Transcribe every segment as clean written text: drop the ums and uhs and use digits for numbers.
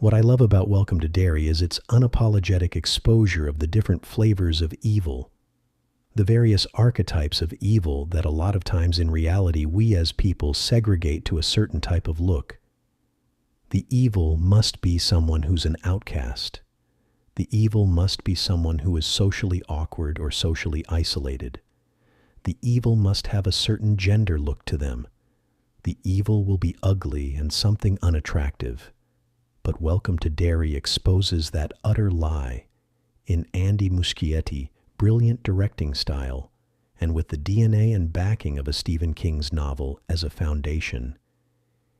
What I love about Welcome to Derry is its unapologetic exposure of the different flavors of evil, the various archetypes of evil that a lot of times in reality we as people segregate to a certain type of look. The evil must be someone who's an outcast. The evil must be someone who is socially awkward or socially isolated. The evil must have a certain gender look to them. The evil will be ugly and something unattractive. But Welcome to Derry exposes that utter lie in Andy Muschietti's brilliant directing style and with the DNA and backing of a Stephen King's novel as a foundation.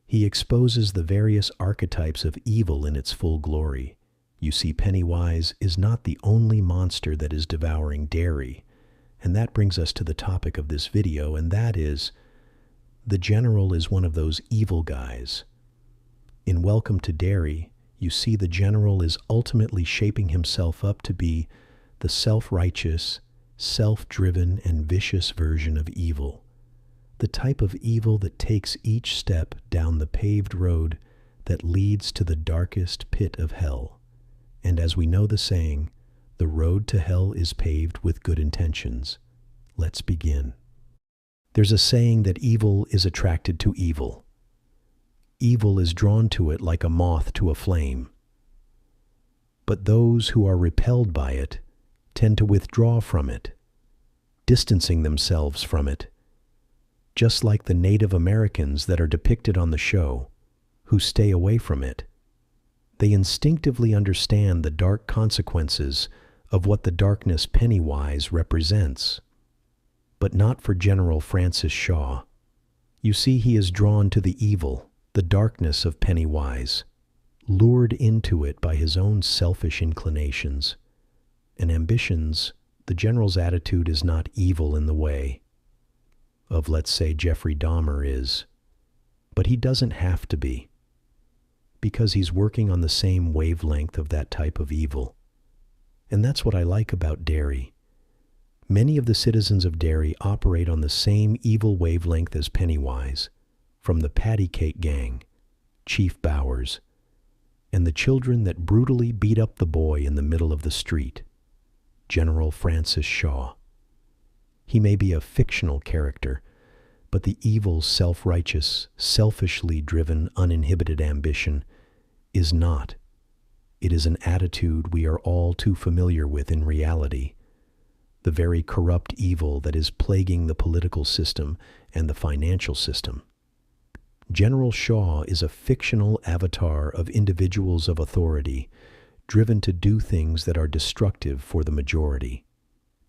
He exposes the various archetypes of evil in its full glory. You see, Pennywise is not the only monster that is devouring Derry, and that brings us to the topic of this video, and that is, the General is one of those evil guys. In Welcome to Derry, you see the General is ultimately shaping himself up to be the self-righteous, self-driven, and vicious version of evil. The type of evil that takes each step down the paved road that leads to the darkest pit of hell. And as we know the saying, the road to hell is paved with good intentions. Let's begin. There's a saying that evil is attracted to evil. Evil is drawn to it like a moth to a flame. But those who are repelled by it tend to withdraw from it, distancing themselves from it, just like the Native Americans that are depicted on the show, who stay away from it. They instinctively understand the dark consequences of what the darkness Pennywise represents. But not for General Francis Shaw. You see, he is drawn to the evil, the darkness of Pennywise, lured into it by his own selfish inclinations and ambitions. The General's attitude is not evil in the way of, let's say, Jeffrey Dahmer is, but he doesn't have to be, because he's working on the same wavelength of that type of evil. And that's what I like about Derry. Many of the citizens of Derry operate on the same evil wavelength as Pennywise, from the Patty Cake Gang, Chief Bowers, and the children that brutally beat up the boy in the middle of the street, General Francis Shaw. He may be a fictional character, but the evil, self-righteous, selfishly driven, uninhibited ambition is not. It is an attitude we are all too familiar with in reality. The very corrupt evil that is plaguing the political system and the financial system. General Shaw is a fictional avatar of individuals of authority, driven to do things that are destructive for the majority,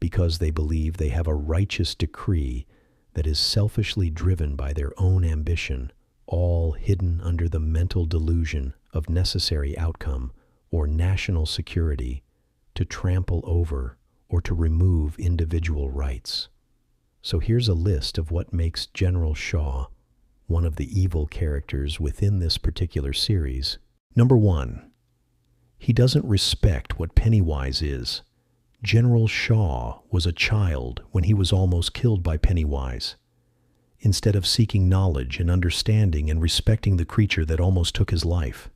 because they believe they have a righteous decree that is selfishly driven by their own ambition, all hidden under the mental delusion of necessary outcome or national security to trample over or to remove individual rights. So here's a list of what makes General Shaw one of the evil characters within this particular series. Number 1, he doesn't respect what Pennywise is. General Shaw was a child when he was almost killed by Pennywise. Instead of seeking knowledge and understanding and respecting the creature that almost took his life,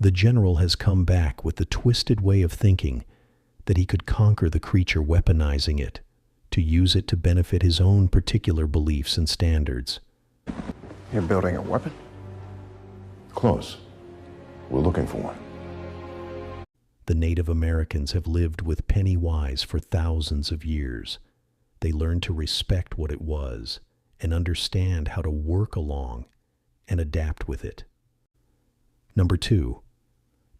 the General has come back with the twisted way of thinking that he could conquer the creature, weaponizing it, to use it to benefit his own particular beliefs and standards. You're building a weapon? Close. We're looking for one. The Native Americans have lived with Pennywise for thousands of years. They learned to respect what it was and understand how to work along and adapt with it. Number 2,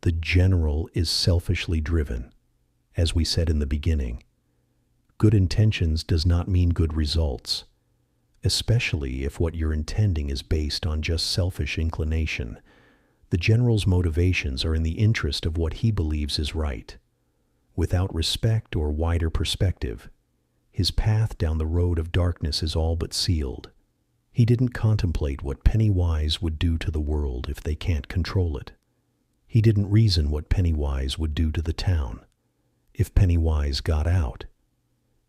the General is selfishly driven. As we said in the beginning, good intentions does not mean good results, especially if what you're intending is based on just selfish inclination. The General's motivations are in the interest of what he believes is right. Without respect or wider perspective, his path down the road of darkness is all but sealed. He didn't contemplate what Pennywise would do to the world if they can't control it. He didn't reason what Pennywise would do to the town if Pennywise got out.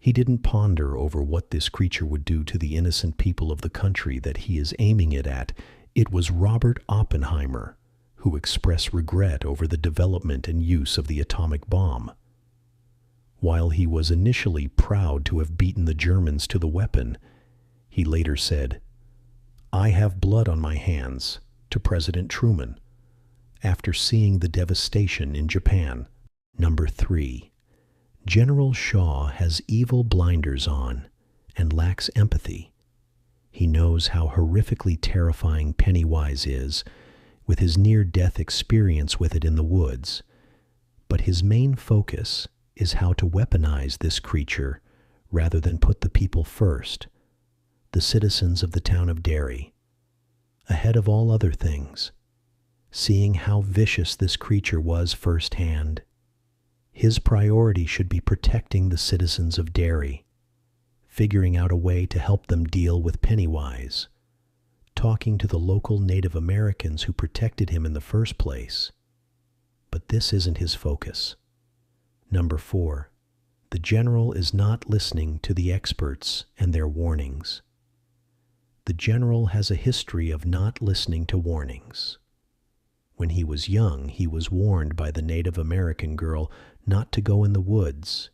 He didn't ponder over what this creature would do to the innocent people of the country that he is aiming it at. It was Robert Oppenheimer who express regret over the development and use of the atomic bomb. While he was initially proud to have beaten the Germans to the weapon, he later said, "I have blood on my hands," to President Truman, after seeing the devastation in Japan. Number 3. General Shaw has evil blinders on and lacks empathy. He knows how horrifically terrifying Pennywise is, with his near-death experience with it in the woods, but his main focus is how to weaponize this creature rather than put the people first, the citizens of the town of Derry, ahead of all other things. Seeing how vicious this creature was firsthand, his priority should be protecting the citizens of Derry, figuring out a way to help them deal with Pennywise, talking to the local Native Americans who protected him in the first place. But this isn't his focus. Number 4. The general is not listening to the experts and their warnings. The general has a history of not listening to warnings. When he was young, he was warned by the Native American girl not to go in the woods.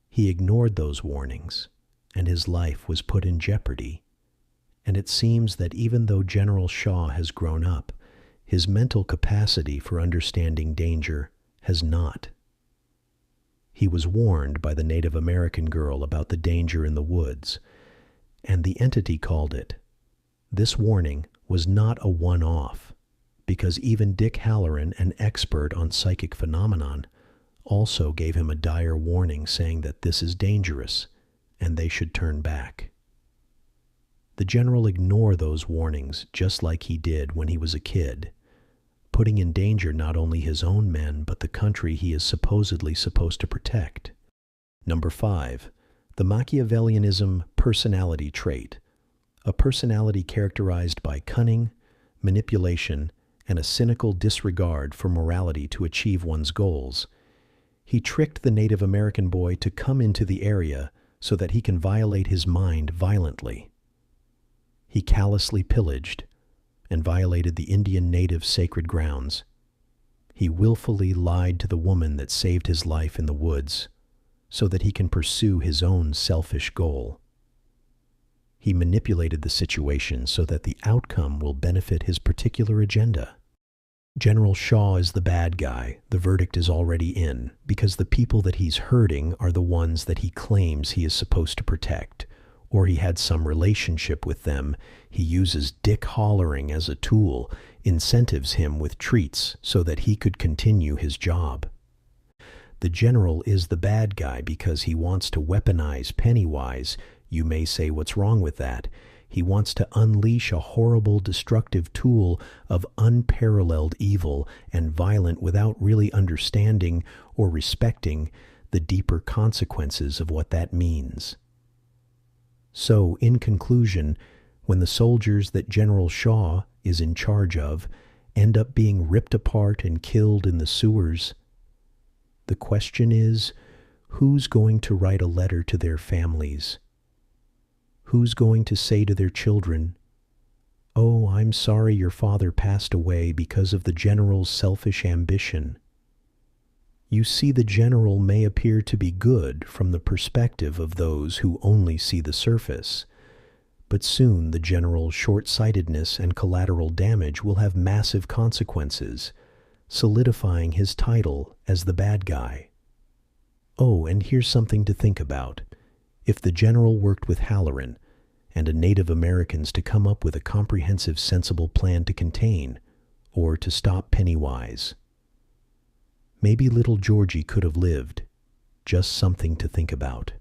He ignored those warnings, and his life was put in jeopardy. And it seems that even though General Shaw has grown up, his mental capacity for understanding danger has not. He was warned by the Native American girl about the danger in the woods, and the entity called it. This warning was not a one-off, because even Dick Halloran, an expert on psychic phenomenon, also gave him a dire warning saying that this is dangerous and they should turn back. The general ignored those warnings just like he did when he was a kid, putting in danger not only his own men but the country he is supposedly supposed to protect. Number 5. The Machiavellianism personality trait. A personality characterized by cunning, manipulation, and a cynical disregard for morality to achieve one's goals. He tricked the Native American boy to come into the area so that he can violate his mind violently. He callously pillaged and violated the Indian native sacred grounds. He willfully lied to the woman that saved his life in the woods so that he can pursue his own selfish goal. He manipulated the situation so that the outcome will benefit his particular agenda. General Shaw is the bad guy. The verdict is already in, because the people that he's hurting are the ones that he claims he is supposed to protect, or he had some relationship with them. He uses dick hollering as a tool, incentives him with treats so that he could continue his job. The general is the bad guy because he wants to weaponize Pennywise. You may say, what's wrong with that? He wants to unleash a horrible, destructive tool of unparalleled evil and violence without really understanding or respecting the deeper consequences of what that means. So, in conclusion, when the soldiers that General Shaw is in charge of end up being ripped apart and killed in the sewers, the question is, who's going to write a letter to their families? Who's going to say to their children, "Oh, I'm sorry your father passed away because of the general's selfish ambition"? You see, the general may appear to be good from the perspective of those who only see the surface, but soon the general's short-sightedness and collateral damage will have massive consequences, solidifying his title as the bad guy. Oh, and here's something to think about. If the general worked with Halloran and Native Americans to come up with a comprehensive, sensible plan to contain or to stop Pennywise, maybe little Georgie could have lived. Just something to think about.